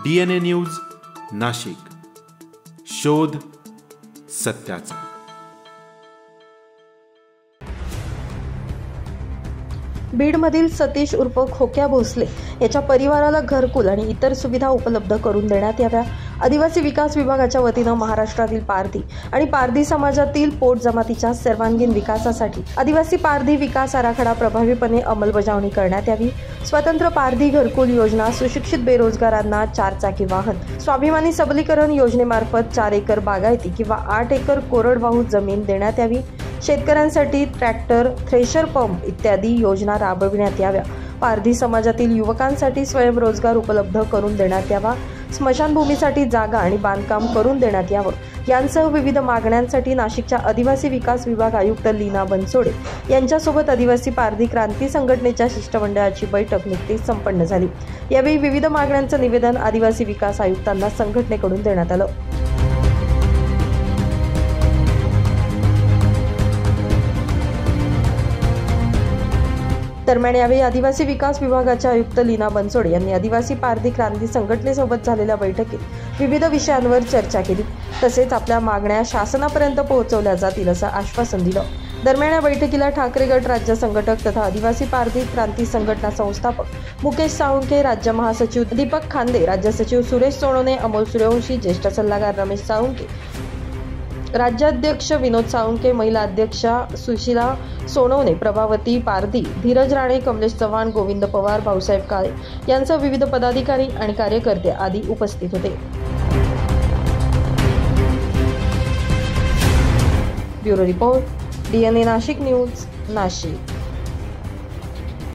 DNA news Nashik, शोध सत्याचा। बीडमधील सतीश उर्फ खोक्या भोसले याच्या परिवाराला घरकुल आणि इतर सुविधा उपलब्ध करून देण्यात याव्या। आदिवासी विकास विभागाच्या वतीनं महाराष्ट्रातील पारधी आणि पारधी समाजातील पोट जमातीच्या सर्वांगीण विकासासाठी आदिवासी पारधी विकास आराखडा प्रभावीपणे अंमलबजावणी करण्यात यावी। स्वतंत्र पारधी घरकुल योजना, सुशिक्षित बेरोजगारांना 4 चाकी वाहन, स्वाभिमानी सबलीकरण योजनेमार्फत 4 एकर बागायती किंवा 8 एकर कोरडवाहू जमीन देण्यात यावी। शेतकऱ्यांसाठी ट्रॅक्टर, थ्रेशर पंप इत्यादी योजना राबविण्यात याव्या। पारधी समाजातील युवकांसाठी स्वयंरोजगार उपलब्ध करून देण्यात यावा। स्मशानभूमीसाठी जागा आणि बांधकाम करून देण्यात यावं। यांसह विविध मागण्यांसाठी नाशिकच्या आदिवासी विकास विभाग आयुक्त लीना बनसोडे यांच्यासोबत आदिवासी पारधी क्रांती संघटनेच्या शिष्टमंडळाची बैठक नुकतीच संपन्न झाली। यावेळी विविध मागण्यांचं निवेदन आदिवासी विकास आयुक्तांना संघटनेकडून देण्यात आलं। दरम्यान यावेळी आदिवासी विकास विभागाच्या आयुक्त लीना बनसोडे यांनी आदिवासी पारधी क्रांती संघटनेसोबत झालेल्या बैठकीत विविध विषयांवर चर्चा केली, तसेच आपल्या मागण्या शासनापर्यंत पोहोचवल्या जातील असं आश्वासन दिलं। दरम्यान या बैठकीला ठाकरे गट राज्य संघटक तथा आदिवासी पारधी क्रांती संघटना संस्थापक मुकेश साळुंखे, राज्य महासचिव दीपक खांदे, राज्य सचिव सुरेश सोनवणे, अमोल सूर्यवंशी, ज्येष्ठ सल्लागार रमेश साळुंखे, राज्याध्यक्ष विनोद साळुंखे, महिला अध्यक्षा सुशीला सोनवणे, प्रभावती पारधी, धीरज राणे, कमलेश चव्हाण, गोविंद पवार, भाऊसाहेब काळे यांसह विविध पदाधिकारी आणि कार्यकर्ते आदी उपस्थित होते। Bureau report, DNA Nashik news, Nashik.